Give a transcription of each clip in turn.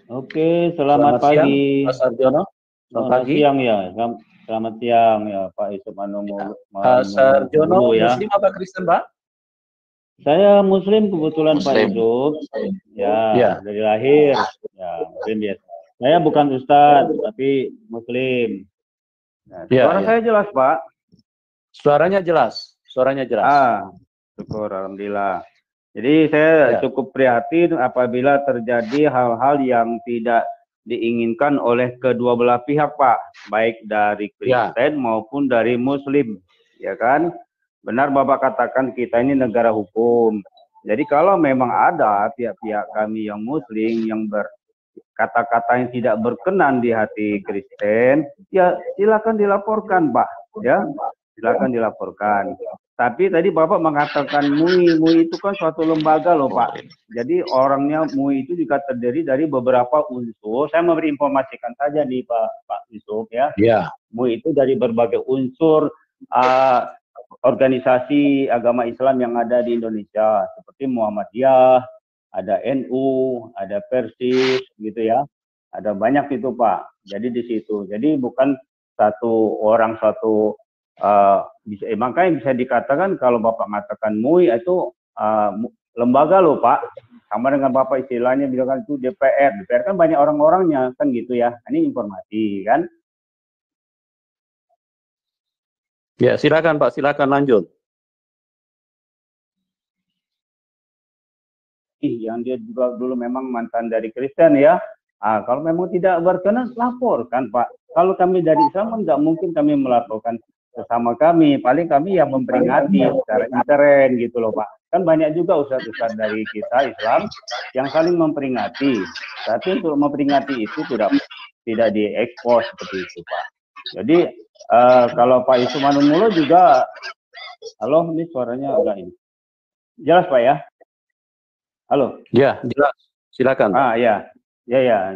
Oke, selamat Selamat siang, pagi. Mas Arjono. Selamat Selamat pagi. siang ya. Selamat siang ya Pak Yusuf Ya. Pak Sarjono, Mulu ya. Muslim apa Kristen, Pak? Saya Muslim kebetulan Pak Muslim. Yusuf. Ya, Ya, dari lahir. Ya, Muslim biasa. Saya bukan Ustadz, tapi Muslim. Nah, ya, suara ya. saya jelas Pak? Suaranya jelas, suaranya jelas. Syukur, Alhamdulillah. Jadi saya Ya, cukup prihatin apabila terjadi hal-hal yang tidak diinginkan oleh kedua belah pihak, Pak, baik dari ya, Kristen maupun dari Muslim, ya kan? Benar Bapak katakan kita ini negara hukum. Jadi kalau memang ada pihak-pihak kami yang Muslim yang berkata-kata yang tidak berkenan di hati Kristen, ya silakan dilaporkan, Pak. Ya, silakan dilaporkan. Tapi tadi Bapak mengatakan MUI, MUI itu kan suatu lembaga loh Pak. Jadi orangnya MUI itu juga terdiri dari beberapa unsur. Saya memberi informasikan saja nih Pak Yusuf ya. ya. MUI itu dari berbagai unsur organisasi agama Islam yang ada di Indonesia seperti Muhammadiyah, ada NU, ada Persis gitu ya. Ada banyak itu Pak. Jadi di situ. Jadi bukan satu orang satu makanya bisa dikatakan kalau Bapak mengatakan MUI itu lembaga loh Pak, sama dengan Bapak istilahnya bilang itu DPR. DPR kan banyak orang-orangnya kan gitu ya. Ini informasi kan. Ya, silakan Pak, silakan lanjut. Yang dia juga dulu memang mantan dari Kristen ya. Kalau memang tidak berkenan, laporkan Pak. Kalau kami dari Islam, nggak mungkin kami melaporkan sesama kami. Paling kami yang memperingati secara intern gitu loh Pak. Kan banyak juga ustadz-ustadz dari kita Islam yang saling memperingati. Tapi untuk memperingati itu tidak diekspos seperti itu Pak. Jadi kalau Pak Yusuf Manumulo juga, halo ini suaranya agak ini. Jelas Pak ya? Halo. Ya, jelas. Silakan. Ya.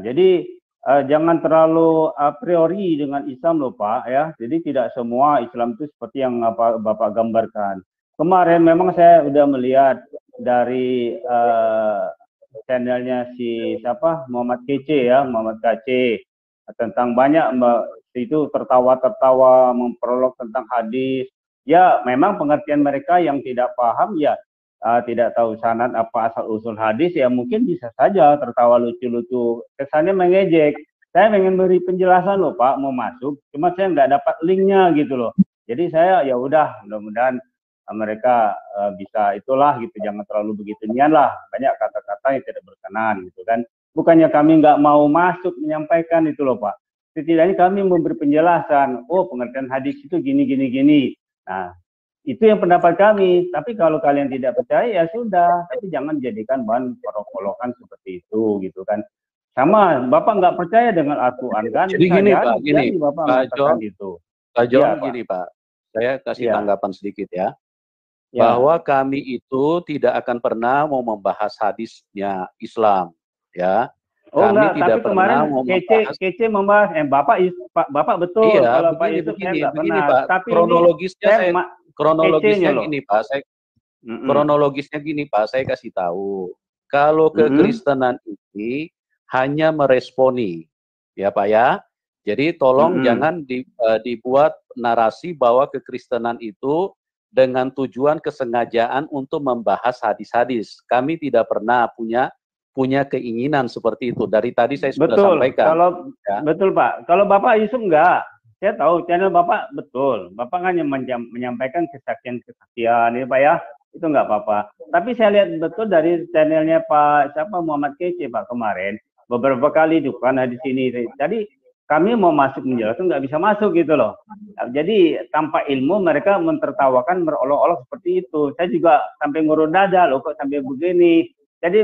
Jadi jangan terlalu a priori dengan Islam loh Pak ya. Jadi tidak semua Islam itu seperti yang Bapak gambarkan. Kemarin memang saya udah melihat dari channelnya si siapa Muhammad Kece ya, Muhammad Kece tentang banyak itu tertawa-tertawa memprolog tentang hadis. Ya memang pengertian mereka yang tidak paham ya tidak tahu sanad apa asal usul hadis ya mungkin bisa saja tertawa lucu-lucu kesannya mengejek. Saya ingin beri penjelasan loh Pak mau masuk cuma saya nggak dapat linknya gitu loh. Jadi saya ya udah mudah-mudahan mereka bisa itulah gitu, jangan terlalu begitu nian lah, banyak kata-kata yang tidak berkenan gitu kan. Bukannya kami nggak mau masuk menyampaikan itu loh Pak, setidaknya kami memberi penjelasan, oh pengertian hadis itu gini gini gini. Nah itu yang pendapat kami. Tapi kalau kalian tidak percaya ya sudah. Tapi jangan jadikan bahan perokolokan seperti itu gitu kan. Sama Bapak nggak percaya dengan Al-Quran kan? Jadi Bisa gini jadi, Pak, gini Bapak Pak mengatakan John, itu. Pak John Ya, gini Pak. Saya kasih ya, tanggapan sedikit ya. ya. Bahwa kami itu tidak akan pernah mau membahas hadisnya Islam, ya. Oh Kami enggak, tapi tidak pernah kemarin mau membahas. kece membahas, Bapak betul, Iya, kalau Pak begini, Yusuf saya begini, nggak begini pernah. Pak. Tapi ini Kronologisnya saya saya, kecenya kronologisnya loh. gini Pak. Kronologisnya gini Pak. Saya kasih tahu. Kalau kekristenan ini hanya meresponi, ya Pak ya. Jadi tolong jangan dibuat narasi bahwa kekristenan itu dengan tujuan kesengajaan untuk membahas hadis-hadis. Kami tidak pernah punya keinginan seperti itu. Dari tadi saya sudah sampaikan. Kalau ya. Betul Pak. Kalau Bapak Yusuf enggak, saya tahu channel Bapak betul. Bapak hanya menyampaikan kesaksian ini Pak ya. Itu enggak apa-apa. Tapi saya lihat betul dari channelnya Pak Muhammad Kece Pak kemarin beberapa kali juga di sini. Jadi kami mau masuk menjelaskan nggak bisa masuk gitu loh. Jadi tanpa ilmu mereka mentertawakan berolok-olok seperti itu. Saya juga sampai ngurun dada loh kok sampai begini. Jadi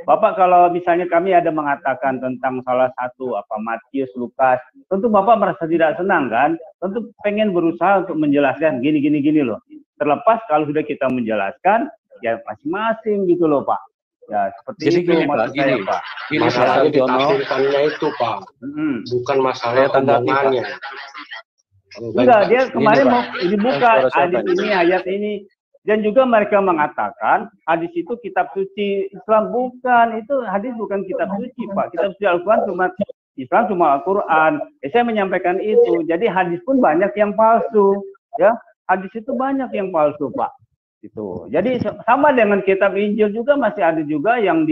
Bapak kalau misalnya kami ada mengatakan tentang salah satu Matius, Lukas, tentu Bapak merasa tidak senang kan? Tentu pengen berusaha untuk menjelaskan gini loh. Terlepas kalau sudah kita menjelaskan ya masing-masing gitu loh Pak. Ya seperti jadi itu gini, maksud saya Pak. Masalahnya ditafsirkannya itu Pak, bukan masalah omongannya. Enggak, dia kemarin mau dibuka hadis ini, ayat ini. Dan juga mereka mengatakan hadis itu kitab suci Islam. Bukan, itu hadis bukan kitab suci, Pak. Kitab suci Al-Quran cuma Islam, cuma Al-Quran. Saya menyampaikan itu. Jadi hadis pun banyak yang palsu, ya. Hadis itu banyak yang palsu, Pak. Itu. Jadi sama dengan kitab Injil juga masih ada juga yang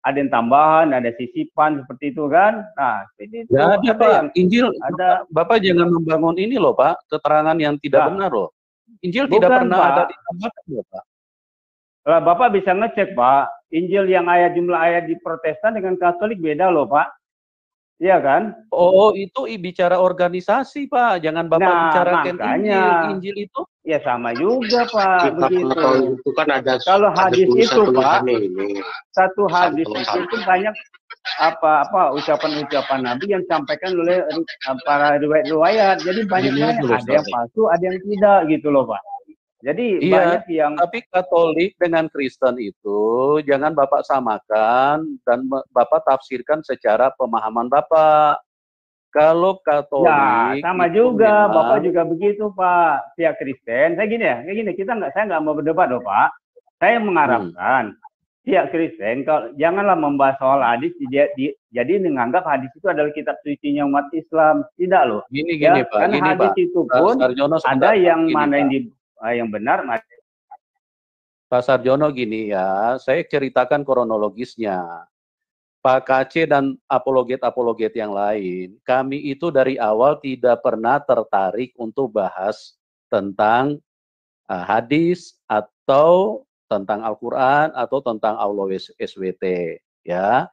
ada yang tambahan, ada sisipan seperti itu kan. Nah, itu ada Pak. yang Injil ada. Bapak jangan membangun ini loh, Pak, keterangan yang tidak benar loh. Injil tidak pernah Pak. ada ditambahkan loh, Pak. Lah, Bapak bisa ngecek, Pak. Injil yang jumlah ayat di Protestan dengan Katolik beda loh, Pak. Iya kan? Oh, itu bicara organisasi, Pak. Jangan Bapak bicarakan Injil itu. Ya sama juga, Pak. Begitu. Itu kan ada. Kalau hadis itu, Pak, ini. satu hadis itu banyak ucapan-ucapan Nabi yang disampaikan oleh para riwayat. Jadi banyak ada yang palsu, ada yang tidak gitu loh, Pak. Jadi banyak yang. Tapi Katolik dengan Kristen itu jangan Bapak samakan dan Bapak tafsirkan secara pemahaman Bapak. Kalau Katolik, ya sama juga, memang, Bapak juga begitu, Pak. Pihak Kristen, saya gini, saya nggak mau berdebat loh, Pak. Saya mengharapkan pihak Kristen, janganlah membahas soal hadis, jadi menganggap hadis itu adalah kitab sucinya umat Islam. Tidak loh. Gini, Pak. Karena hadis Pak. itu pun ada yang mana yang benar. Pak Sarjono gini ya, saya ceritakan kronologisnya. Pak KC dan apologet-apologet yang lain, kami itu dari awal tidak pernah tertarik untuk bahas tentang hadis atau tentang Al-Quran atau tentang Allah SWT. Ya,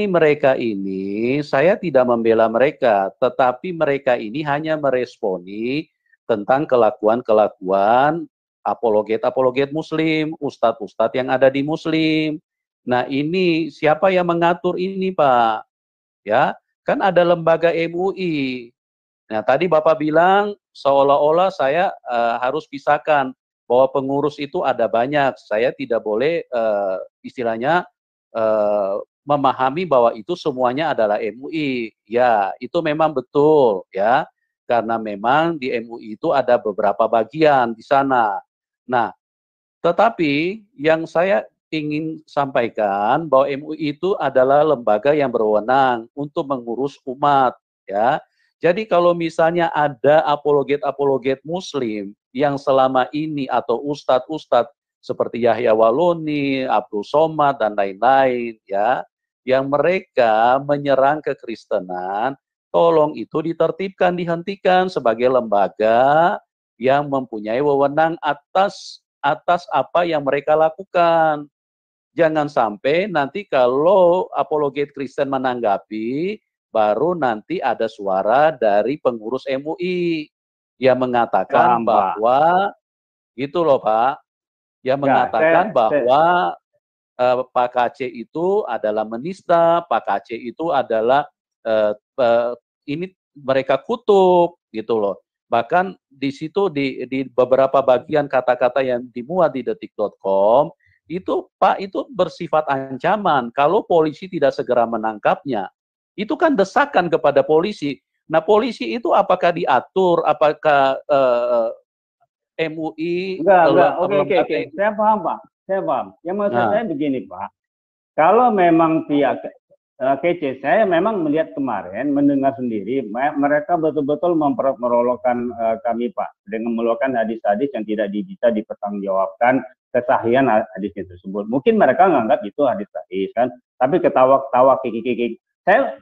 mereka ini, saya tidak membela mereka, tetapi mereka ini hanya meresponi tentang kelakuan-kelakuan apologet-apologet Muslim, ustadz-ustadz yang ada di Muslim. Nah, ini siapa yang mengatur ini, Pak? Ya, kan ada lembaga MUI. Nah, tadi Bapak bilang seolah-olah saya harus pisahkan bahwa pengurus itu ada banyak. Saya tidak boleh istilahnya memahami bahwa itu semuanya adalah MUI. Ya, itu memang betul, ya. Karena memang di MUI itu ada beberapa bagian di sana. Nah, tetapi yang saya ingin sampaikan bahwa MUI itu adalah lembaga yang berwenang untuk mengurus umat, ya. Jadi kalau misalnya ada apologet-apologet Muslim yang selama ini atau ustadz-ustadz seperti Yahya Waloni, Abdul Somad dan lain-lain, ya, yang mereka menyerang kekristenan, tolong itu ditertibkan, dihentikan sebagai lembaga yang mempunyai wewenang atas apa yang mereka lakukan. Jangan sampai nanti kalau apologet Kristen menanggapi, baru nanti ada suara dari pengurus MUI yang mengatakan bahwa, gitu loh Pak, yang mengatakan bahwa Pak KC itu adalah menista, Pak KC itu adalah ini mereka kutuk gitu loh. Bahkan di situ di beberapa bagian kata-kata yang dimuat di detik.com itu Pak itu bersifat ancaman kalau polisi tidak segera menangkapnya. Itu kan desakan kepada polisi. Nah, polisi itu apakah diatur, apakah MUI? Enggak. Oke. Saya paham, Pak. Saya paham. Yang maksud saya begini, Pak. Kalau memang pihak KC, saya memang melihat kemarin, mendengar sendiri, mereka betul-betul merolokkan kami, Pak, dengan meluarkan hadis-hadis yang tidak bisa dipertanggungjawabkan kesahihan hadisnya tersebut. Mungkin mereka menganggap itu hadis sahih, kan? Tapi ketawa-ketawa, kiki-kiki. Saya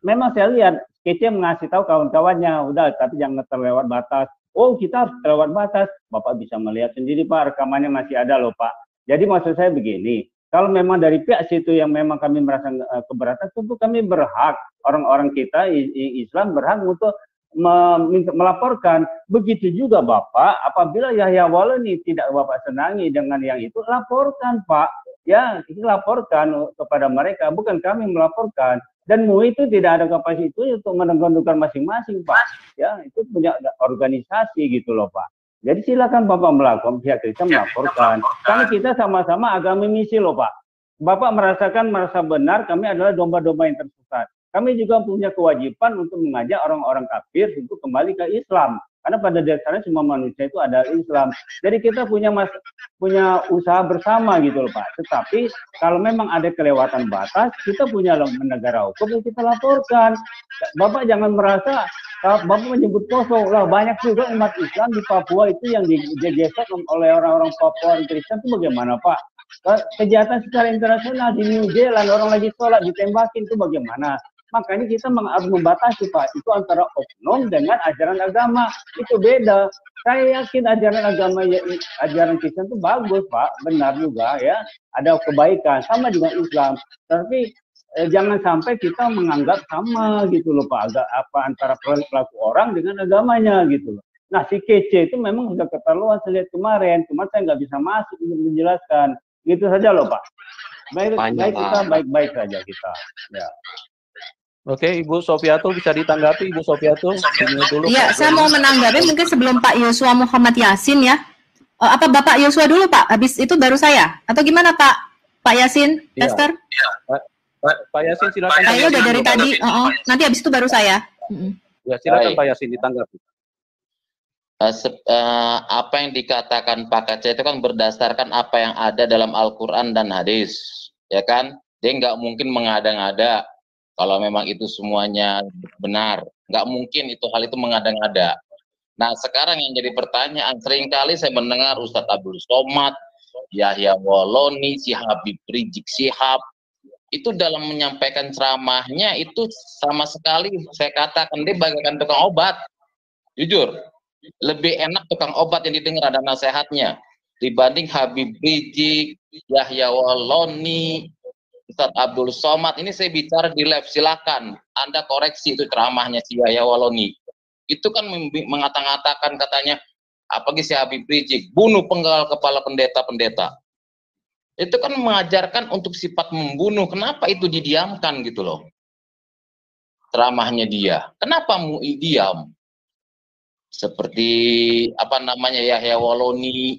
lihat, KC mengasih tahu kawan-kawannya, udah, tapi jangan terlewat batas. Oh, kita harus terlewat batas. Bapak bisa melihat sendiri, Pak, rekamannya masih ada loh, Pak. Jadi maksud saya begini, kalau memang dari pihak situ yang memang kami merasa keberatan, tentu kami berhak, orang-orang kita Islam berhak untuk melaporkan. Begitu juga Bapak, apabila Yahya Waloni tidak Bapak senangi dengan yang itu, laporkan Pak. Ya, laporkan kepada mereka, bukan kami melaporkan. Dan MUI itu tidak ada kapasitas itu untuk menentukan masing-masing Pak. Ya, itu punya organisasi gitu loh Pak. Jadi silakan Bapak melakukan, pihak kita melaporkan. Karena kita sama-sama agama misi loh Pak. Bapak merasa benar, kami adalah domba-domba yang tersesat. Kami juga punya kewajiban untuk mengajak orang-orang kafir untuk kembali ke Islam. Karena pada dasarnya semua manusia itu ada Islam. Jadi kita punya usaha bersama gitu loh Pak. Tetapi kalau memang ada kelewatan batas, kita punya negara hukum yang kita laporkan. Bapak jangan merasa Bapak menyebut poso lah, banyak juga umat Islam di Papua itu yang digesek oleh orang-orang Papua Kristen itu bagaimana Pak? Kejahatan secara internasional di New Zealand orang lagi sholat ditembakin itu bagaimana? Makanya kita harus membatasi Pak, itu antara oknum dengan ajaran agama, itu beda. Saya yakin ajaran agama, ajaran Kristen itu bagus Pak, benar juga ya, ada kebaikan, sama dengan Islam. Tapi jangan sampai kita menganggap sama gitu loh Pak, agak apa antara pelaku orang dengan agamanya gitu loh. Nah si kece itu memang sudah keterlaluan saya lihat kemarin, cuma saya nggak bisa masuk untuk menjelaskan, gitu saja loh Pak. Baik-baik saja kita. Ya. Oke, Ibu Sofiatul bisa ditanggapi, Ibu Sofiatul. Iya, saya mau menanggapi mungkin sebelum Pak Yosua Muhammad Yasin ya. Apa Bapak Yosua dulu Pak, habis itu baru saya? Atau gimana Pak Yasin, Esther? Iya. Pak Yasin silakan. Saya udah dari tadi, nanti habis itu baru saya. Ya, silakan Pak Yasin ditanggapi. Apa yang dikatakan Pak Kaca itu kan berdasarkan apa yang ada dalam Al-Quran dan hadis, ya kan? Dia nggak mungkin mengada-ngada. Kalau memang itu semuanya benar, nggak mungkin hal itu mengada-ngada. Nah, sekarang yang jadi pertanyaan, seringkali saya mendengar Ustadz Abdul Somad, Yahya Woloni, si Habib Rizik Syihab, itu dalam menyampaikan ceramahnya itu sama sekali saya katakan dia bagaikan tukang obat. Jujur, lebih enak tukang obat yang didengar ada nasihatnya dibanding Habib Rizik, Yahya Woloni, Ustadz Abdul Somad. Ini saya bicara di live, silakan Anda koreksi itu ceramahnya si Yahya Woloni. Itu kan mengatakan katanya apalagi si Habib Rizik bunuh penggal kepala pendeta-pendeta. Itu kan mengajarkan untuk sifat membunuh. Kenapa itu didiamkan gitu loh? Ceramahnya dia. Kenapa mau diam? Seperti apa namanya Yahya Woloni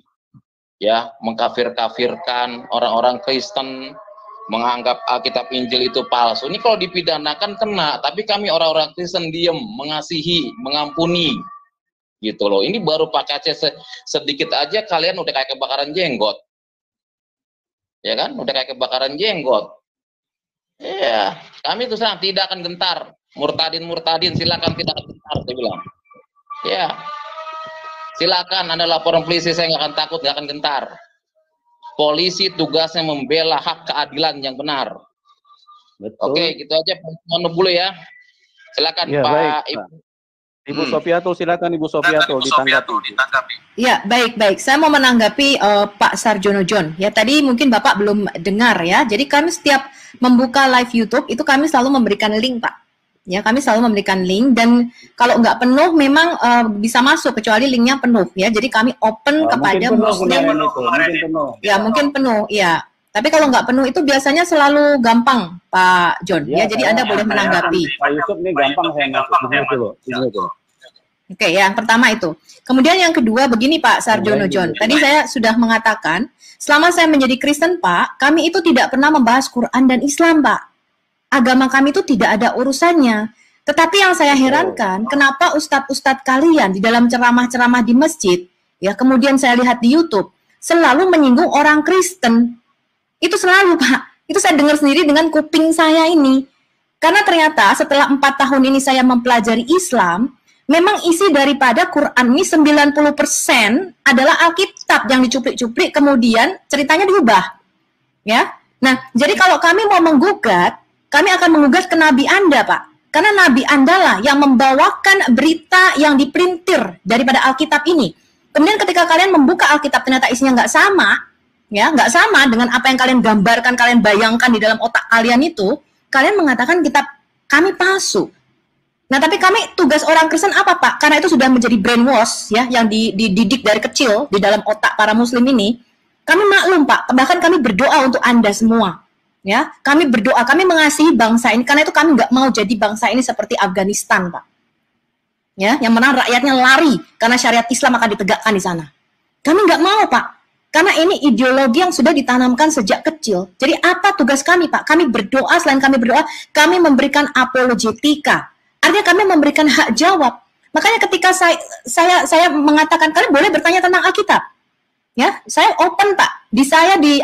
ya, mengkafir-kafirkan orang-orang Kristen, menganggap Alkitab Injil itu palsu. Ini kalau dipidanakan kena, tapi kami orang-orang Kristen diem, mengasihi, mengampuni, gitu loh. Ini baru pakai sedikit aja kalian udah kayak kebakaran jenggot, ya kan? Udah kayak kebakaran jenggot. Iya, kami itu sangat tidak akan gentar. Murtadin silakan tidak akan gentar, saya bilang. Ya, silakan Anda laporan polisi, saya nggak akan takut, nggak akan gentar. Polisi tugasnya membela hak keadilan yang benar. Betul. Oke, gitu aja Pak dulu ya. Silakan ya, Pak Ibu Sofiatul, silakan Ibu Sofiatul ditanggapi. Ya, baik. Saya mau menanggapi Pak Sarjono John. Ya, tadi mungkin Bapak belum dengar ya. Jadi kami setiap membuka live YouTube itu kami selalu memberikan link, Pak. Ya, kami selalu memberikan link, dan kalau nggak penuh memang bisa masuk kecuali linknya penuh ya. Jadi kami open kepada Muslim. Mungkin penuh ya. Tapi kalau nggak penuh itu biasanya selalu gampang Pak John ya. Jadi Anda boleh menanggapi. Pak Yusuf ini gampang saya masuk. Oke, yang pertama itu. Kemudian yang kedua begini Pak Sarjono John. Tadi saya sudah mengatakan selama saya menjadi Kristen Pak, kami itu tidak pernah membahas Quran dan Islam Pak. Agama kami itu tidak ada urusannya. Tetapi yang saya herankan, kenapa ustadz-ustadz kalian di dalam ceramah-ceramah di masjid, ya kemudian saya lihat di YouTube, selalu menyinggung orang Kristen. Itu selalu Pak. Itu saya dengar sendiri dengan kuping saya ini. Karena ternyata setelah 4 tahun ini saya mempelajari Islam, memang isi daripada Quran ini 90% adalah Alkitab yang dicuplik-cuplik, kemudian ceritanya diubah. Ya. Nah, jadi kalau kami mau menggugat, kami akan menggugat ke Nabi Anda, Pak. Karena Nabi Anda lah yang membawakan berita yang diprintir daripada Alkitab ini. Kemudian ketika kalian membuka Alkitab ternyata isinya nggak sama, ya nggak sama dengan apa yang kalian gambarkan, kalian bayangkan di dalam otak kalian itu, kalian mengatakan kitab kami palsu. Nah, tapi kami tugas orang Kristen apa, Pak? Karena itu sudah menjadi brainwash, ya, yang dididik dari kecil di dalam otak para Muslim ini. Kami maklum, Pak. Bahkan kami berdoa untuk Anda semua. Ya, kami berdoa, kami mengasihi bangsa ini karena itu kami nggak mau jadi bangsa ini seperti Afghanistan, Pak. Ya, yang mana rakyatnya lari karena syariat Islam akan ditegakkan di sana. Kami nggak mau, Pak, karena ini ideologi yang sudah ditanamkan sejak kecil. Jadi apa tugas kami, Pak? Kami berdoa, selain kami berdoa, kami memberikan apologetika. Artinya kami memberikan hak jawab. Makanya ketika saya mengatakan kalian boleh bertanya tentang Alkitab. Ya, saya open Pak. Di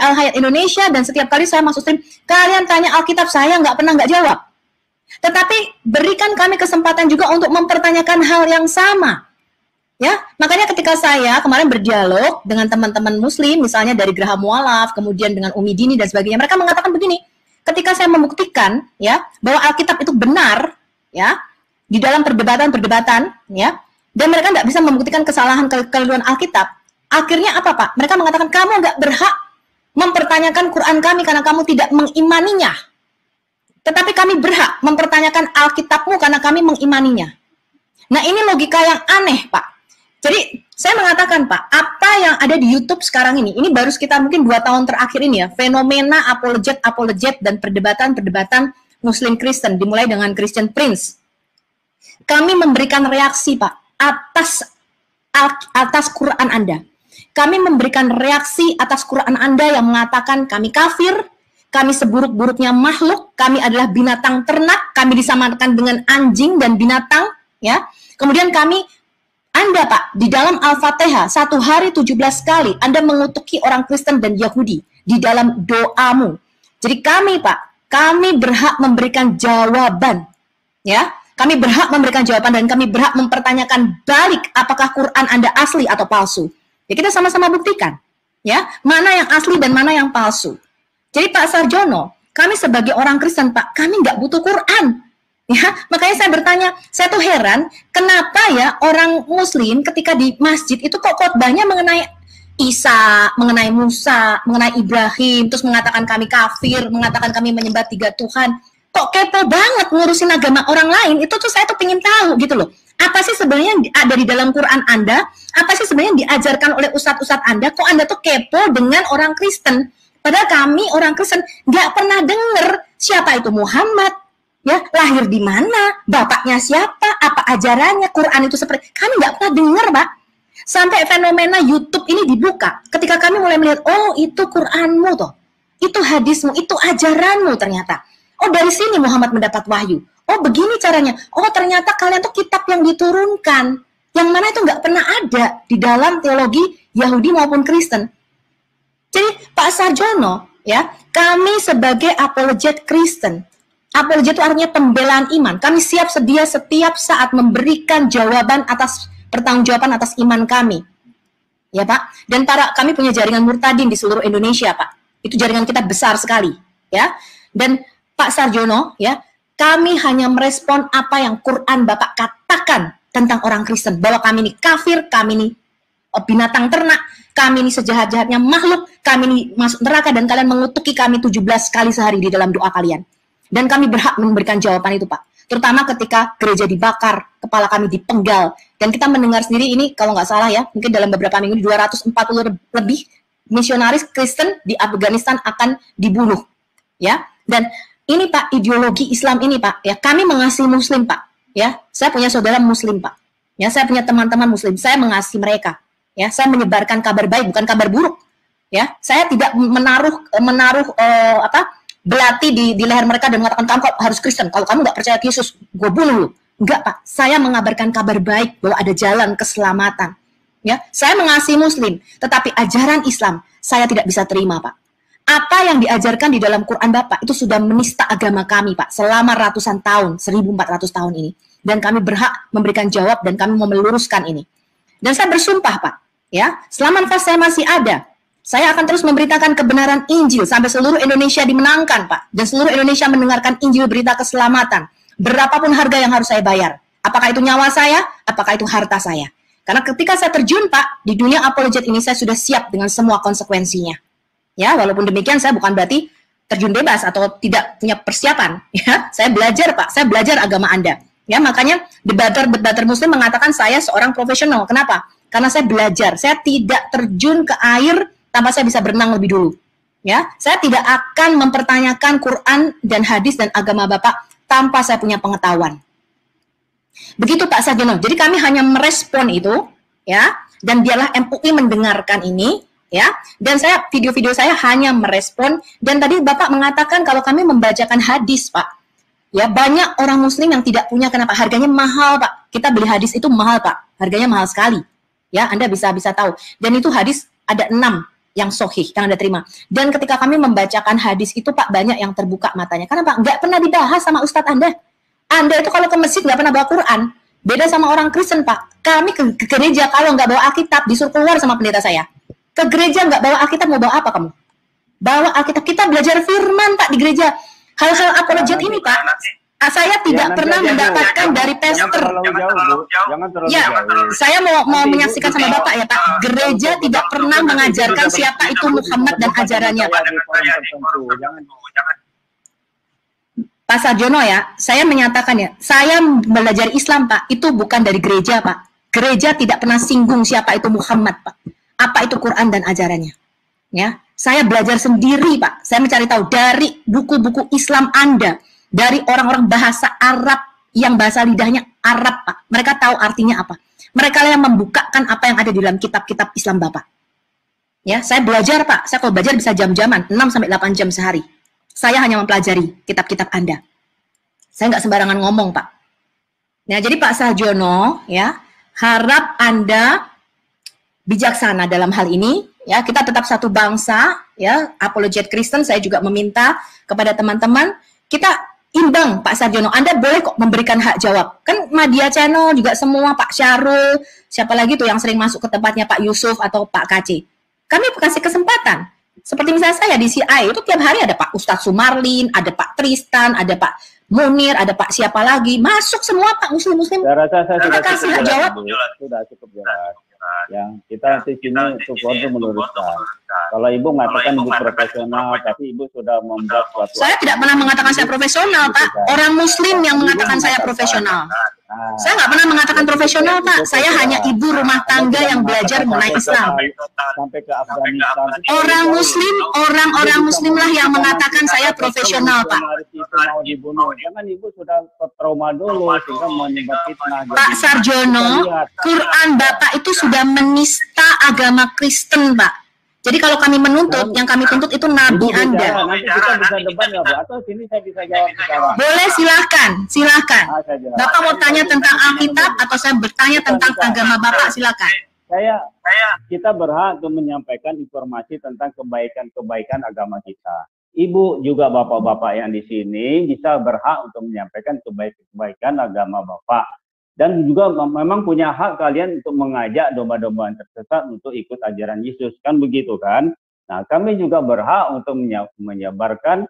Al Hayat Indonesia dan setiap kali saya masuk stream, kalian tanya Alkitab, saya nggak pernah nggak jawab. Tetapi berikan kami kesempatan juga untuk mempertanyakan hal yang sama. Ya, makanya ketika saya kemarin berdialog dengan teman-teman Muslim, misalnya dari Geraha Mualaf, kemudian dengan Umi Dini dan sebagainya, mereka mengatakan begini, ketika saya membuktikan ya bahwa Alkitab itu benar, ya di dalam perdebatan, ya, dan mereka nggak bisa membuktikan kesalahan kekeliruan Alkitab, akhirnya apa Pak? Mereka mengatakan kamu nggak berhak mempertanyakan Quran kami karena kamu tidak mengimaninya. Tetapi kami berhak mempertanyakan Alkitabmu karena kami mengimaninya. Nah ini logika yang aneh Pak. Jadi saya mengatakan Pak, apa yang ada di YouTube sekarang ini baru sekitar mungkin 2 tahun terakhir ini ya, fenomena apologet dan perdebatan Muslim Kristen dimulai dengan Christian Prince. Kami memberikan reaksi Pak atas Quran Anda. Kami memberikan reaksi atas Quran Anda yang mengatakan kami kafir, kami seburuk-buruknya makhluk, kami adalah binatang ternak, kami disamakan dengan anjing dan binatang, ya. Kemudian Anda Pak, di dalam Al-Fatihah 1 hari 17 kali Anda mengutuki orang Kristen dan Yahudi di dalam doamu. Jadi kami Pak, kami berhak memberikan jawaban, ya. Kami berhak memberikan jawaban dan kami berhak mempertanyakan balik apakah Quran Anda asli atau palsu. Ya kita sama-sama buktikan, ya, mana yang asli dan mana yang palsu. Jadi Pak Sarjono, kami sebagai orang Kristen Pak, kami nggak butuh Quran. Ya, makanya saya bertanya, saya tuh heran, kenapa ya orang Muslim ketika di masjid itu kok khotbahnya mengenai Isa, mengenai Musa, mengenai Ibrahim, terus mengatakan kami kafir, mengatakan kami menyembah 3 Tuhan. Kok kepo banget ngurusin agama orang lain? Itu tuh saya tuh pengen tahu gitu loh. Apa sih sebenarnya yang ada di dalam Quran Anda? Apa sih sebenarnya yang diajarkan oleh ustadz-ustadz Anda? Kok Anda tuh kepo dengan orang Kristen? Padahal kami orang Kristen nggak pernah dengar siapa itu Muhammad. Ya, lahir di mana, bapaknya siapa, apa ajarannya, Quran itu seperti, kami nggak pernah dengar, Pak. Sampai fenomena YouTube ini dibuka, ketika kami mulai melihat, oh itu Quranmu toh, itu hadismu, itu ajaranmu ternyata. Oh dari sini Muhammad mendapat wahyu. Oh begini caranya. Oh ternyata kalian tuh kitab yang diturunkan, yang mana itu nggak pernah ada di dalam teologi Yahudi maupun Kristen. Jadi Pak Sarjono, ya, kami sebagai apologet Kristen, apologet itu artinya pembelaan iman. Kami siap sedia setiap saat memberikan jawaban atas pertanggungjawaban atas iman kami. Ya, Pak. Dan kami punya jaringan murtadin di seluruh Indonesia, Pak. Itu jaringan kita besar sekali, ya. Dan Pak Sarjono, ya, kami hanya merespon apa yang Quran Bapak katakan tentang orang Kristen, bahwa kami ini kafir, kami ini binatang ternak, kami ini sejahat-jahatnya makhluk, kami ini masuk neraka dan kalian mengutuki kami 17 kali sehari di dalam doa kalian. Dan kami berhak memberikan jawaban itu, Pak. Terutama ketika gereja dibakar, kepala kami dipenggal. Dan kita mendengar sendiri ini, kalau nggak salah ya, mungkin dalam beberapa minggu, 240 lebih misionaris Kristen di Afghanistan akan dibunuh. Ya, dan ini Pak, ideologi Islam ini Pak, ya kami mengasihi Muslim Pak. Ya, saya punya saudara Muslim Pak. Ya, saya punya teman-teman Muslim, saya mengasihi mereka. Ya, saya menyebarkan kabar baik, bukan kabar buruk. Ya, saya tidak menaruh belati di leher mereka dan mengatakan kamu harus Kristen, kalau kamu nggak percaya Yesus, gue bunuh lu. Enggak Pak, saya mengabarkan kabar baik bahwa ada jalan keselamatan. Ya, saya mengasihi Muslim, tetapi ajaran Islam saya tidak bisa terima Pak. Apa yang diajarkan di dalam Quran Bapak itu sudah menista agama kami Pak selama ratusan tahun, 1400 tahun ini. Dan kami berhak memberikan jawab dan kami mau meluruskan ini. Dan saya bersumpah Pak, ya, selama nafas saya masih ada, saya akan terus memberitakan kebenaran Injil sampai seluruh Indonesia dimenangkan, Pak. Dan seluruh Indonesia mendengarkan Injil berita keselamatan. Berapapun harga yang harus saya bayar. Apakah itu nyawa saya, apakah itu harta saya. Karena ketika saya terjun, Pak, di dunia apologet ini saya sudah siap dengan semua konsekuensinya. Ya, walaupun demikian saya bukan berarti terjun bebas atau tidak punya persiapan. Ya, saya belajar, Pak. Saya belajar agama Anda. Ya, makanya debater Muslim mengatakan saya seorang profesional. Kenapa? Karena saya belajar. Saya tidak terjun ke air tanpa saya bisa berenang lebih dulu. Ya, saya tidak akan mempertanyakan Quran dan hadis dan agama Bapak tanpa saya punya pengetahuan. Begitu Pak Sarjono. Jadi kami hanya merespon itu, ya, dan biarlah MUI mendengarkan ini, ya. Dan saya video-video saya hanya merespon. Dan tadi Bapak mengatakan kalau kami membacakan hadis, Pak. Ya, banyak orang muslim yang tidak punya. Kenapa? Harganya mahal, Pak. Kita beli hadis itu mahal, Pak. Harganya mahal sekali. Ya, Anda bisa tahu. Dan itu hadis ada 6 yang sahih yang Anda terima. Dan ketika kami membacakan hadis itu, Pak, banyak yang terbuka matanya. Kenapa? Nggak pernah dibahas sama ustadz Anda. Anda itu kalau ke masjid nggak pernah bawa Quran. Beda sama orang Kristen, Pak. Kami ke gereja kalau nggak bawa Alkitab, disuruh keluar sama pendeta saya. Ke gereja nggak bawa Alkitab, mau bawa apa kamu? Bawa Alkitab. Kita belajar firman, Pak, di gereja. Hal-hal apologet ini, Pak, saya tidak pernah mendapatkan dari pastor. Saya mau menyaksikan sama Bapak ya, Pak. Gereja tidak pernah mengajarkan siapa itu Muhammad dan ajarannya, Pak. Pak Sarjono ya, saya menyatakan ya, saya belajar Islam, Pak, itu bukan dari gereja, Pak. Gereja tidak pernah singgung siapa itu Muhammad, Pak. Apa itu Quran dan ajarannya. Ya, saya belajar sendiri, Pak. Saya mencari tahu dari buku-buku Islam Anda, dari orang-orang bahasa Arab yang bahasa lidahnya Arab, Pak. Mereka tahu artinya apa. Mereka yang membukakan apa yang ada di dalam kitab-kitab Islam Bapak. Ya, saya belajar, Pak. Saya kalau belajar bisa jam-jaman, 6-8 jam sehari. Saya hanya mempelajari kitab-kitab Anda. Saya nggak sembarangan ngomong, Pak. Nah, jadi Pak Sarjono, ya, harap Anda bijaksana dalam hal ini. Ya, kita tetap satu bangsa, ya, apologet Kristen. Saya juga meminta kepada teman-teman, kita imbang, Pak Sarjono. Anda boleh kok memberikan hak jawab. Kan Media Channel juga semua, Pak Syarul, siapa lagi tuh yang sering masuk ke tempatnya Pak Yusuf atau Pak KC. Kami kasih kesempatan. Seperti misalnya saya di CI, itu tiap hari ada Pak Ustadz Sumarlin, ada Pak Tristan, ada Pak Munir, ada Pak siapa lagi. Masuk semua Pak Muslim-Muslim. Saya rasa saya kita kasih hak jawab. Sudah cukup jelas. Yang kita di sini support meluruskan. Kalau Ibu mengatakan Ibu profesional, tapi Ibu sudah membuat suatu. Saya tidak pernah mengatakan saya profesional, Pak. Orang Muslim yang mengatakan saya profesional. Saya nggak pernah mengatakan profesional, Pak. Saya hanya ibu rumah tangga yang belajar mengenai Islam. Sampai ke Afghanistan. Orang-orang Muslim lah yang mengatakan saya profesional, Pak. Jangan Ibu sudah trauma dulu sehingga menyebar fitnah. Pak Sarjono, Quran Bapak itu sudah menista agama Kristen, Pak. Jadi kalau kami menuntut, yang kami tuntut itu Nabi Anda. Nanti kita bisa debat nggak, Bu? Atau sini saya bisa jawab sekarang? Boleh, silahkan. Bapak mau tanya tentang Alkitab atau saya bertanya tentang agama Bapak, silakan. Kita berhak untuk menyampaikan informasi tentang kebaikan-kebaikan agama kita. Ibu juga bapak-bapak yang di sini bisa berhak untuk menyampaikan kebaikan agama Bapak. Dan juga memang punya hak kalian untuk mengajak domba-domba yang tersesat untuk ikut ajaran Yesus, kan begitu kan? Nah, kami juga berhak untuk menyebarkan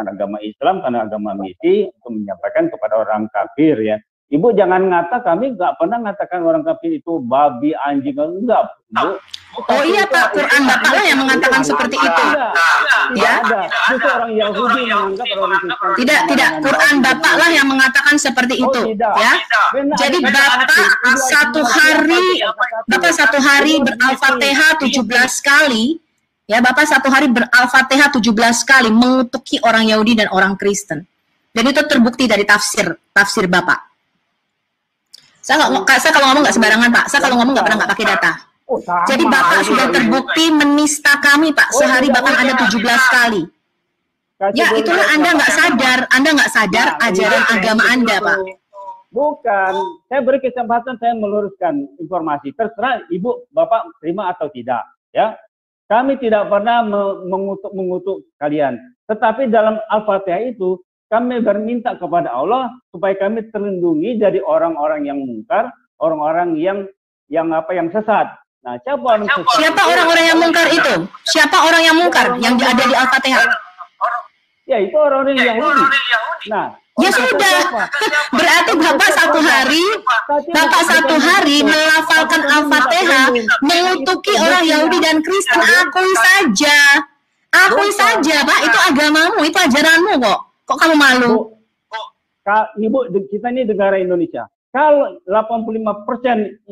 agama Islam karena agama misi untuk menyampaikan kepada orang kafir ya. Ibu jangan kami nggak pernah ngatakan orang kafir itu babi, anjing, enggak, Bu. Oh iya Pak, Quran Bapak lah yang mengatakan seperti itu. Ya. Itu orang Yahudi menganggap orang Kristen. Tidak, Quran Bapak lah yang mengatakan seperti itu, ya. Jadi Bapak satu hari beral-fatihah 17 kali, ya Bapak satu hari beral-fatihah 17 kali mengutuki orang Yahudi dan orang Kristen. Dan itu terbukti dari tafsir Bapak. Saya kalau ngomong nggak sembarangan, Pak. Saya kalau ngomong nggak pernah pakai data. Jadi Bapak sudah terbukti menista kami, Pak. Sehari bahkan ada 17 kali. Ya, itulah Anda nggak sadar ajaran agama Anda, Pak. Bukan, saya beri kesempatan saya meluruskan informasi. Terserah Ibu, Bapak terima atau tidak, ya. Kami tidak pernah mengutuk kalian. Tetapi dalam Al-Fatihah itu kami berminta kepada Allah supaya kami terlindungi dari orang-orang yang mungkar, orang-orang yang sesat. Nah, siapa orang sesat? Siapa orang-orang yang mungkar itu? Siapa orang yang mungkar yang ada di Al-Fatihah? Ya, itu orang-orang Yahudi. Nah, ya sudah. Berarti Bapak satu hari melafalkan Al-Fatihah, mengutuki orang Yahudi dan Kristen. Akui saja, Pak. Itu agamamu, itu ajaranmu kok. Kok kamu malu? Ibu, kita ini negara Indonesia. Kalau 85%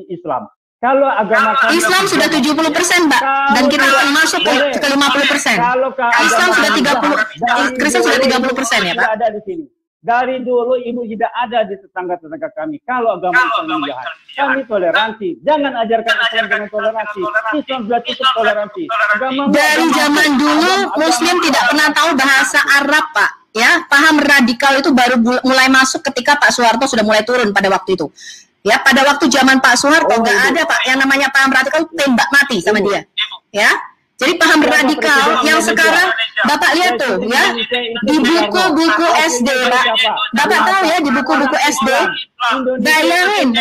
Islam, kalau agama Islam sudah 70%, Mbak, dan kita akan masuk ke 50%. Islam sudah 30%, Kristen sudah 30% ya, Pak. Ada di sini. Dari dulu Ibu tidak ada di tetangga-tetangga kami. Kalau agama Islam jahat, kami toleransi. Jangan ajarkan Islam dengan toleransi. Islam sudah cukup toleransi. Dari zaman dulu Muslim tidak pernah tahu bahasa Arab, Pak. ya, paham radikal itu baru mulai masuk ketika Pak Soeharto sudah mulai turun pada waktu itu. Ya, pada waktu zaman Pak Soeharto nggak ada Pak yang namanya paham radikal, tembak mati sama dia. Ya. Jadi paham radikal yang sekarang Bapak lihat tuh ya di buku-buku SD, Pak. Bapak tahu ya di buku-buku SD, bayangin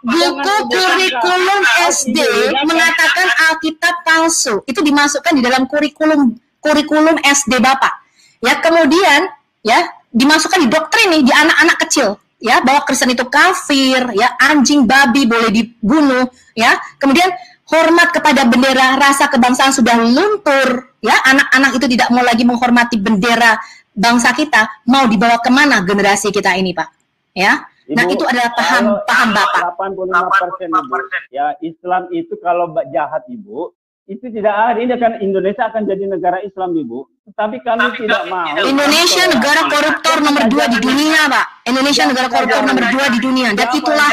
buku kurikulum SD mengatakan Alkitab palsu. Itu dimasukkan di dalam kurikulum SD Bapak. Ya, kemudian ya dimasukkan di doktrin nih di anak-anak kecil. Ya, bahwa Kristen itu kafir, ya, anjing, babi boleh dibunuh, ya. Kemudian hormat kepada bendera, rasa kebangsaan sudah luntur, ya. Anak-anak itu tidak mau lagi menghormati bendera bangsa kita, mau dibawa kemana generasi kita ini, Pak? Ya. Ibu, nah, itu adalah paham Bapak. 85%, Ibu. Ya, Islam itu kalau jahat, Ibu, itu tidak ada. Ini kan Indonesia akan jadi negara Islam, Ibu. Tetapi kami tidak mau. Indonesia negara koruptor nomor 2 di dunia, Pak. Indonesia negara koruptor nomor 2 di dunia. Dan itulah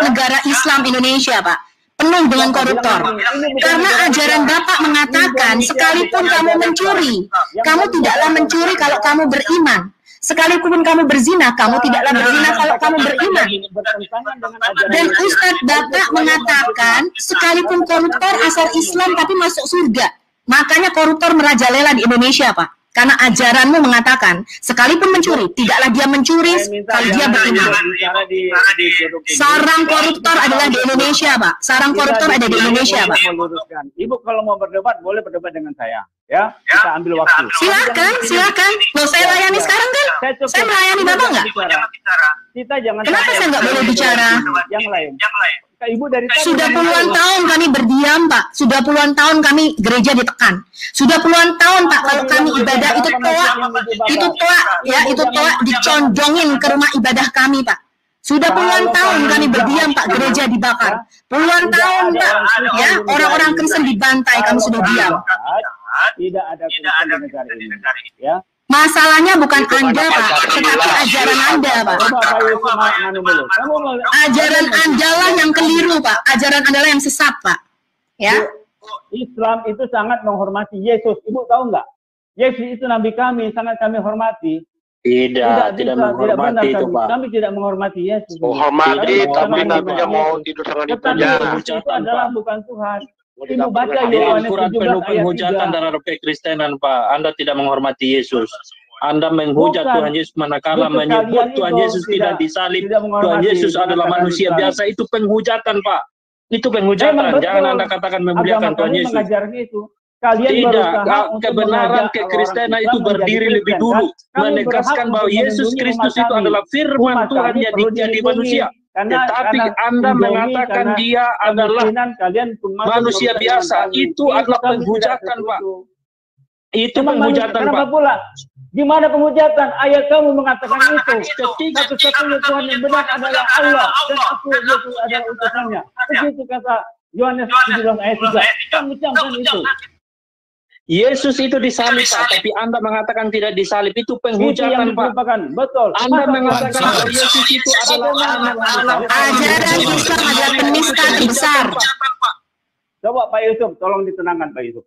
negara Islam Indonesia, Pak. Penuh dengan koruptor. Karena ajaran Bapak mengatakan, sekalipun kamu mencuri, kamu tidaklah mencuri kalau kamu beriman. Sekalipun kamu berzina, kamu tidaklah berzina kalau kamu beriman. Dan Ustadz Bapak mengatakan, sekalipun koruptor asal Islam tapi masuk surga. Makanya koruptor merajalela di Indonesia, Pak. Karena ajaranmu mengatakan, sekalipun mencuri, tidaklah dia mencuri kalau dia beriman. Sarang koruptor adalah di Indonesia, Pak. Sarang koruptor ada di Indonesia, Pak. Ibu kalau mau berdebat, boleh berdebat dengan saya. Ya, kita ambil waktu. Silakan. Loh, saya layani sekarang kan? Saya melayani Bapak nggak? Kita jangan. Kenapa saya nggak boleh bicara? Yang lain. Ibu dari sudah puluhan tahun kami berdiam, Pak. Sudah puluhan tahun kami gereja ditekan. Sudah puluhan tahun, Pak, kalau kami ibadah itu toa dicondongin ke rumah ibadah kami, Pak. Sudah puluhan tahun kami berdiam, Pak, gereja dibakar. Puluhan tahun, Pak, ya, orang-orang Kristen dibantai, kami sudah diam. Tidak ada negara ini, ya. Masalahnya bukan Anda, Pak, tetapi ajaran Anda, Pak. Ajaran Anda lah yang keliru, Pak. Ajaran Anda lah yang sesat, Pak. Ya. Islam itu sangat menghormati Yesus. Ibu tahu nggak? Yesus itu Nabi kami, sangat kami hormati. Tidak menghormati itu, Pak. Kami tidak menghormati Yesus. Menghormati, tapi Nabi mau tidur sama dipuja. Itu adalah bukan Tuhan. Ibu baca Al-Quran penuh penghujatan terhadap kekristenan, Pak. Anda tidak menghormati Yesus. Anda menghujat Tuhan Yesus manakala menyebut Tuhan Yesus tidak disalib. Tuhan Yesus adalah manusia biasa. Itu penghujatan, Pak. Itu penghujatan. Jangan Anda katakan memuliakan Tuhan Yesus. Tidak, kebenaran kekristenan itu berdiri lebih dulu, menegaskan bahwa Yesus Kristus itu adalah firman Tuhan yang jadi manusia. Tetapi Anda mengatakan dia adalah manusia biasa. Itu adalah penghujatan, Pak. Itu penghujatan, Pak. Pula? Di mana penghujatan? Ayat kamu mengatakan itu. Ketika satu-satunya Tuhan yang benar adalah Allah dan aku Yesus adalah utusannya. Begitu kata Yohanes 17 ayat 3. Kamu camkan itu. Yesus itu disalib, Pak, tapi Anda mengatakan tidak disalib. Itu penghujatan, Pak. Betul. Anda mengatakan bahwa Yesus itu adalah anak-anak. Ajaran Islam adalah penista terbesar. Coba Pak Yusuf, tolong ditenangkan Pak Yusuf.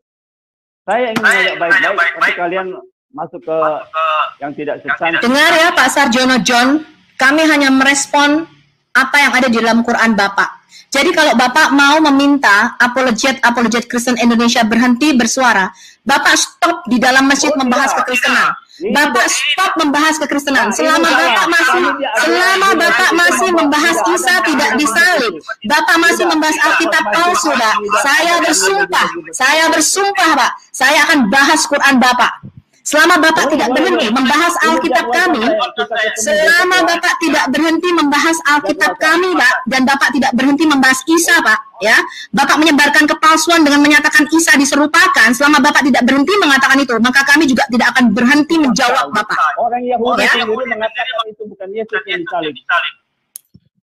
Saya ingin mengajak baik-baik, tapi kalian masuk ke yang tidak substansi. Dengar ya Pak Sarjono John, kami hanya merespon apa yang ada di dalam Quran Bapak. Jadi kalau Bapak mau meminta apologet Kristen Indonesia berhenti bersuara, Bapak stop di dalam masjid membahas kekristenan. Bapak stop membahas kekristenan. Selama Bapak masih membahas Isa tidak disalib, Bapak masih membahas Alkitab palsu, Pak. Saya bersumpah, Pak. Saya akan bahas Quran Bapak. Selama Bapak tidak berhenti membahas Alkitab kami, Pak, dan Bapak tidak berhenti membahas Isa, Pak, ya, Bapak menyebarkan kepalsuan dengan menyatakan Isa diserupakan, selama Bapak tidak berhenti mengatakan itu, maka kami juga tidak akan berhenti menjawab Bapak. Orang Yahudi sendiri mengatakan itu bukan Yesus yang disalib.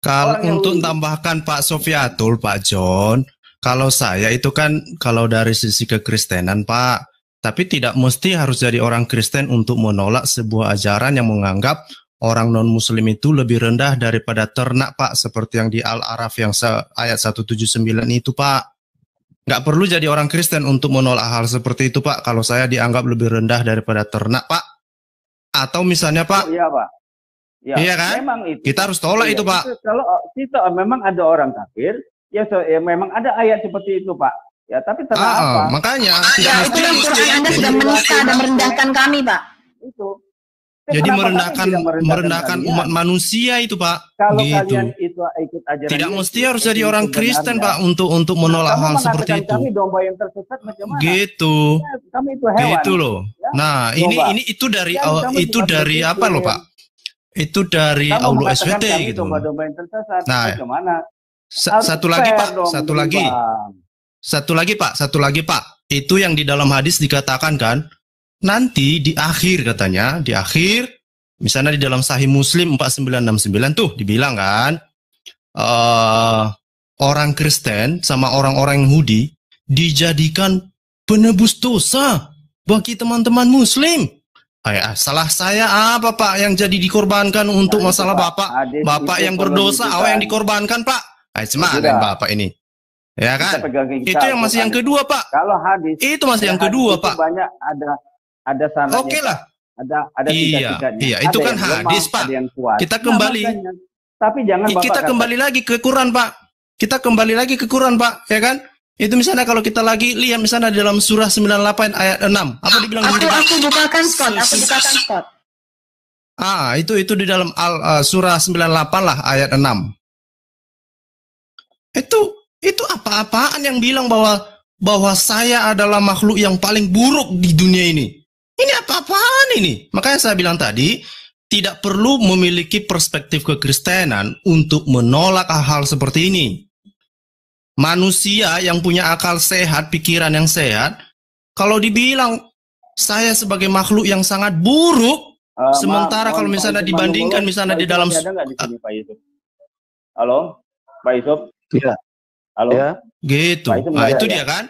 Kalau untuk tambahkan Pak Sofiatul, Pak John, kalau saya itu kan kalau dari sisi kekristenan, Pak, tapi tidak mesti harus jadi orang Kristen untuk menolak sebuah ajaran yang menganggap orang non-Muslim itu lebih rendah daripada ternak, Pak. Seperti yang di Al-Araf yang ayat 179 itu, Pak. Nggak perlu jadi orang Kristen untuk menolak hal seperti itu, Pak. Kalau saya dianggap lebih rendah daripada ternak, Pak. Atau misalnya, Pak. Iya, Pak. Ya, iya kan? Memang itu. Kita harus tolak itu, Pak. Kalau kita memang ada orang kafir, ya memang ada ayat seperti itu, Pak. Ya, tapi ternak apa? Makanya. Ya, itu yang Quran Anda sudah menista dan merendahkan kami, Pak. Itu. Jadi merendahkan umat manusia itu, Pak. Kalau gitu. kalian itu ikut ajaran tidak mesti harus jadi orang Kristen, Pak, untuk menolak hal seperti itu. Kami domba yang tersesat macam mana? Gitu. Ya, kami itu hewan. Gitu loh. Ya? Nah, itu dari apa loh, Pak? Itu dari Aulo SWT gitu. Domba yang tersesat. Nah, macam mana? Satu lagi, Pak. Satu lagi, Pak. Itu yang di dalam hadis dikatakan kan, nanti di akhir katanya, di akhir, misalnya di dalam Sahih Muslim 4969 tuh dibilang kan, orang Kristen sama orang-orang Yahudi dijadikan penebus dosa bagi teman-teman Muslim. Salah saya apa, Pak, yang jadi dikorbankan untuk masalah Bapak yang berdosa, yang dikorbankan, Pak? Semangat Bapak ini. Ya kan? Itu yang masih yang kedua, Pak. Kalau hadis itu masih yang kedua, Pak. Banyak ada sanadnya. Oke lah. Ada tiga-tiganya. Iya, itu kan hadis, Pak. Kita kembali. Tapi jangan kita kembali lagi ke Quran, Pak. Kita kembali lagi ke Quran, Pak, ya kan? Itu misalnya kalau kita lagi lihat misalnya dalam surah 98 ayat 6. Apa dibilang aku bukakan spot. Itu di dalam surah 98 lah ayat 6. Itu apa-apaan yang bilang bahwa saya adalah makhluk yang paling buruk di dunia ini. Ini apa-apaan ini? Makanya saya bilang tadi, tidak perlu memiliki perspektif kekristenan untuk menolak hal seperti ini. Manusia yang punya akal sehat, pikiran yang sehat, kalau dibilang saya sebagai makhluk yang sangat buruk, sementara kalau misalnya dibandingkan misalnya di dalam... Halo, Pak Yusuf? Iya. Halo? Ya. Gitu. Itu dia kan?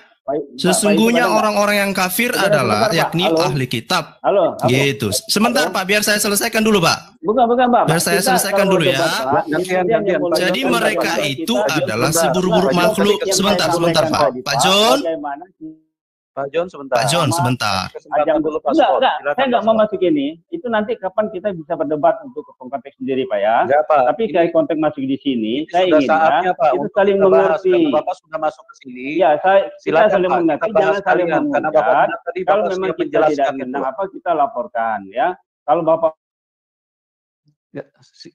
Sesungguhnya orang-orang yang kafir adalah yakni ahli kitab. Halo. Gitu. Sebentar, Pak, biar saya selesaikan dulu, Pak. Bukan, Pak. Biar saya selesaikan dulu ya. Jadi mereka itu adalah seburuk-buruk makhluk. Sebentar, Pak. Pak John, sebentar. Enggak, saya nggak mau masuk ini. Itu nanti kapan kita bisa berdebat untuk konteks sendiri, Pak ya. Enggak, Pak. Tapi kayak konteks masuk di sini, saya ingin itu saling mengerti. Bapak sudah masuk ke sini. Ya, kita saling Pak, mengerti, jangan saling mengucapkan. Kalau memang kita tidak tentang apa, kita laporkan ya. Kalau Bapak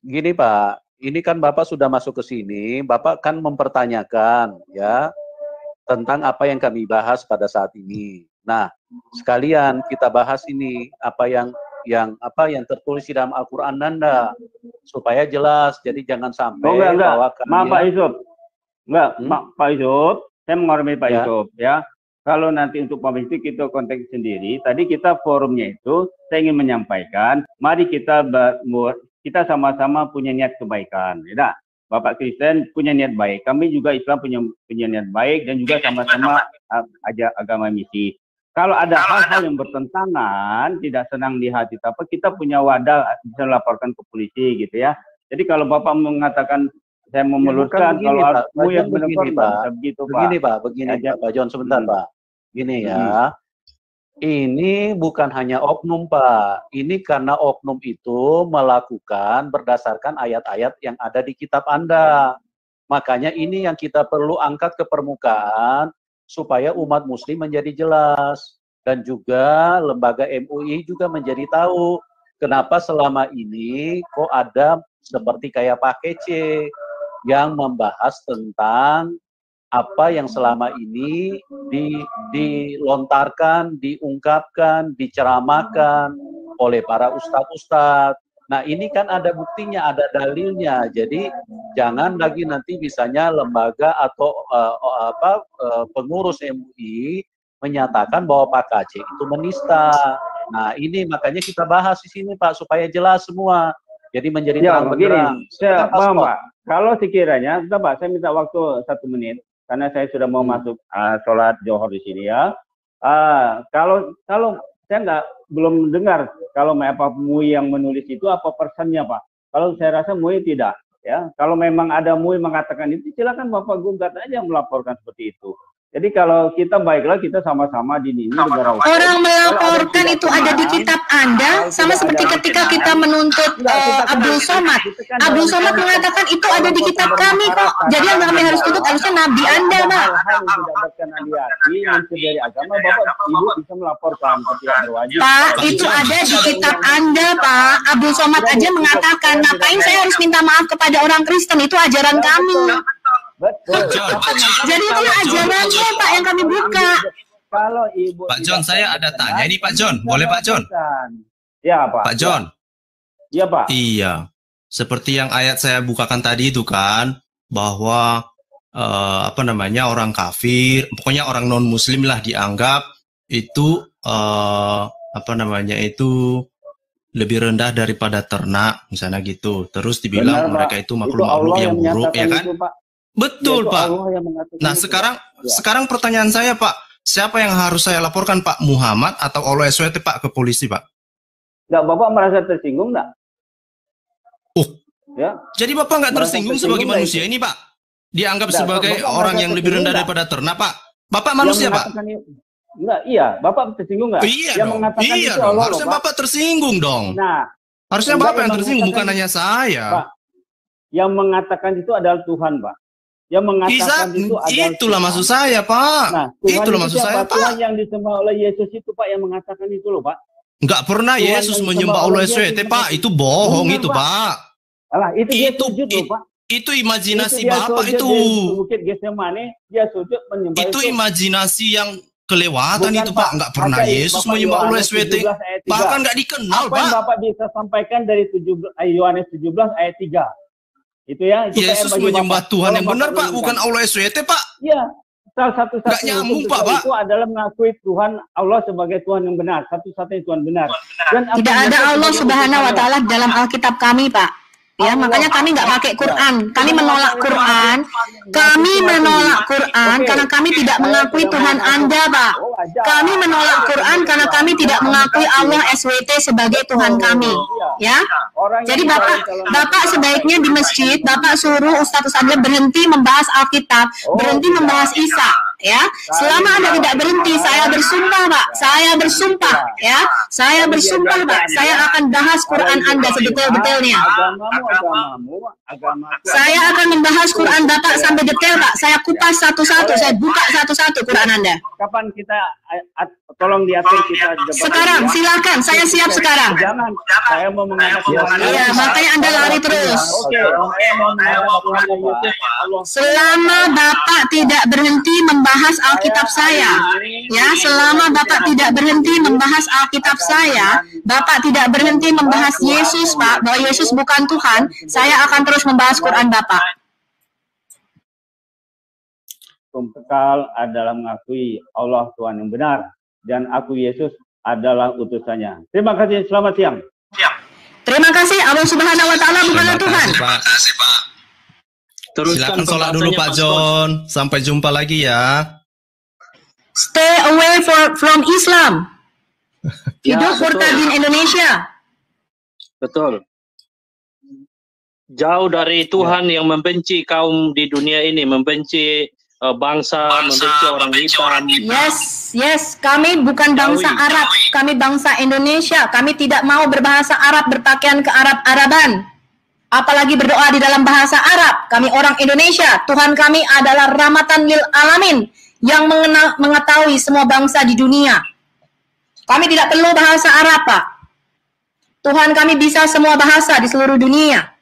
gini, Pak, ini kan Bapak sudah masuk ke sini, Bapak kan mempertanyakan ya tentang apa yang kami bahas pada saat ini. Nah, sekalian kita bahas ini apa yang tertulis di dalam Al-Qur'an Anda supaya jelas. Jadi jangan sampai bahwa Maaf, Pak Yusuf. Pak Yusuf, saya menghormati Pak Yusuf ya. Kalau nanti untuk publik kita konteks sendiri, tadi kita forumnya itu saya ingin menyampaikan, mari kita sama-sama punya niat kebaikan, ya. Bapak Kristen punya niat baik, kami juga Islam punya niat baik, dan juga sama-sama agama misi. Kalau ada hal-hal yang bertentangan, tidak senang di hati, kita punya wadah bisa laporkan ke polisi gitu ya. Jadi kalau Bapak mengatakan saya mau meluruskan, kalau mau yang benar begitu, Pak. Begini Pak John, sebentar Pak. Gini ya. Ini bukan hanya oknum, Pak. Ini karena oknum itu melakukan berdasarkan ayat-ayat yang ada di kitab Anda. Makanya ini yang kita perlu angkat ke permukaan supaya umat muslim menjadi jelas. Dan juga lembaga MUI juga menjadi tahu kenapa selama ini kok ada seperti kayak Pak Kece yang membahas tentang apa yang selama ini dilontarkan, diungkapkan, diceramahkan oleh para ustadz-ustadz. Nah, ini kan ada buktinya, ada dalilnya. Jadi jangan lagi nanti misalnya lembaga atau pengurus MUI menyatakan bahwa Pak KC itu menista. Nah, ini makanya kita bahas di sini, Pak, supaya jelas semua. Jadi menjadi terang benderang. Pak, kalau sekiranya, Pak, saya minta waktu 1 menit. Karena saya sudah mau masuk sholat Johor di sini ya. Kalau saya belum dengar kalau apa MUI yang menulis itu apa persennya, Pak. Kalau saya rasa MUI tidak ya. Kalau memang ada MUI mengatakan itu, silakan Bapak gugat aja melaporkan seperti itu. Jadi kalau kita baiklah kita sama-sama di ini negara hukum. Orang melaporkan itu ada di kitab Anda, sama seperti ketika kita menuntut Abdul Somad. Abdul Somad mengatakan itu ada di kitab kami kok. Jadi yang kami harus tuntut harusnya Nabi Anda, Pak. Hal yang tidak berkenan di hati, mencederai agama, Bapak Ibu bisa melaporkan ketika berwajib. Pak, itu ada di kitab Anda, Pak. Abdul Somad aja mengatakan, ngapain saya harus minta maaf kepada orang Kristen? Itu ajaran kami. Betul. Jadi itu ajarannya Pak yang kami buka. Kalau Ibu Pak John, saya ada tanya ini Pak John. Boleh Pak John? Ya Pak. Pak John. Iya Pak. Iya. Seperti yang ayat saya bukakan tadi itu kan, bahwa apa namanya, orang kafir, pokoknya orang non muslim lah dianggap itu apa namanya itu lebih rendah daripada ternak misalnya gitu. Terus dibilang Benar, mereka itu makhluk-makhluk yang buruk ya kan? Itu, Pak. Betul Itu Pak. Nah itu, sekarang pertanyaan saya Pak, siapa yang harus saya laporkan Pak, Muhammad atau SWT Pak ke polisi Pak? Enggak, Bapak merasa tersinggung enggak? Ya. Jadi Bapak nggak tersinggung sebagai manusia ini Pak? Dianggap sebagai orang yang lebih rendah daripada ternak Pak? Bapak manusia Pak? Enggak, iya. Bapak tersinggung enggak? Iya dong. Iya dong. Harusnya Bapak tersinggung dong. Nah, harusnya Bapak yang tersinggung, bukan hanya saya. Pak, yang mengatakan itu adalah Tuhan, Pak. Yang mengatakan itu adalah itulah maksud saya, Pak. Nah, Tuhan itulah maksud saya, Pak. Tuhan yang disembah oleh Yesus itu, Pak, yang mengatakan itu loh, Pak. Enggak pernah Tuhan Yesus menyembah Allah SWT, Pak. Itu bohong itu, Pak. Alah, itu sujud loh, Pak. Itu imajinasi Bapak itu. Bukit Getsemani, dia sujud menyembah itu imajinasi yang kelewatan. Bukan, itu Pak. Enggak pernah Yesus menyembah Allah SWT. Bahkan enggak dikenal, Pak. Apa yang Bapak bisa sampaikan dari Yohanes 17 ayat 3? Itu ya. Itu Yesus menyembah Tuhan yang benar, Pak, bukan Allah SWT, Pak. Iya. Salah satu-satunya nyambung, Pak. Itu adalah mengakui Tuhan Allah sebagai Tuhan yang benar, satu-satunya Tuhan benar. Dan tidak ada Allah Subhanahu wa taala dalam Alkitab kami, Pak. Ya, makanya kami nggak pakai Quran. Kami menolak Quran. Kami menolak Quran karena kami tidak mengakui Tuhan Anda, Pak. Kami menolak Quran karena kami tidak mengakui Allah SWT sebagai Tuhan kami. Ya. Jadi Bapak sebaiknya di masjid, Bapak suruh Ustadz Anda berhenti membahas Alkitab, berhenti membahas Isa. Ya, selama Anda tidak berhenti, saya bersumpah, Pak. Saya bersumpah, ya. Saya bersumpah, Pak. Saya akan bahas Quran Anda sebetul-betulnya. Saya akan membahas Quran Bapak sampai detail, Pak. Saya kupas satu-satu, saya buka satu-satu Quran Anda. Kapan kita tolong diatur kita sekarang, silakan. Saya siap sekarang. Jangan. Saya mau mengatakan. Iya, makanya Anda lari terus. Oke. Selama Bapak tidak berhenti membahas Alkitab saya, ya, selama Bapak tidak berhenti membahas Alkitab saya, Bapak tidak berhenti membahas Yesus, Pak, bahwa Yesus bukan Tuhan, saya akan terus membahas Quran Bapak. Kekal adalah mengakui Allah Tuhan yang benar dan aku Yesus adalah utusannya. Terima kasih, selamat siang. Terima kasih, Allah Subhanahu wa taala bukanlah Tuhan. Pak. Silakan sholat dulu Pak John. Sampai jumpa lagi ya. Stay away from Islam. Hidup murtadin Indonesia. Betul. Jauh dari Tuhan yang membenci kaum di dunia ini, membenci bangsa, membenci orang hitam. Yes, kami bukan bangsa Arab, kami bangsa Indonesia. Kami tidak mau berbahasa Arab, berpakaian ke Arab-Araban. Apalagi berdoa di dalam bahasa Arab. Kami orang Indonesia. Tuhan kami adalah rahmatan lil alamin yang mengetahui semua bangsa di dunia. Kami tidak perlu bahasa Arab, Pak. Tuhan kami bisa semua bahasa di seluruh dunia.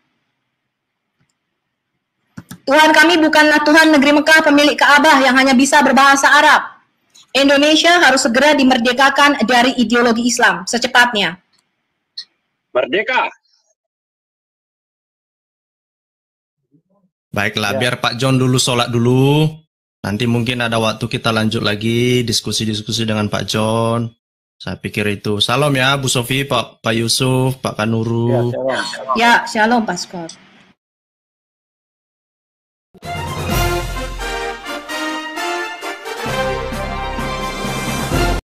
Tuhan kami bukanlah Tuhan negeri Mekah pemilik Ka'bah yang hanya bisa berbahasa Arab. Indonesia harus segera dimerdekakan dari ideologi Islam secepatnya. Merdeka. Baiklah, biar Pak John dulu sholat dulu. Nanti mungkin ada waktu kita lanjut lagi diskusi-diskusi dengan Pak John. Saya pikir itu. Salam ya Bu Sofi, Pak Yusuf, Pak Kanuru. Ya, shalom Pak Scott.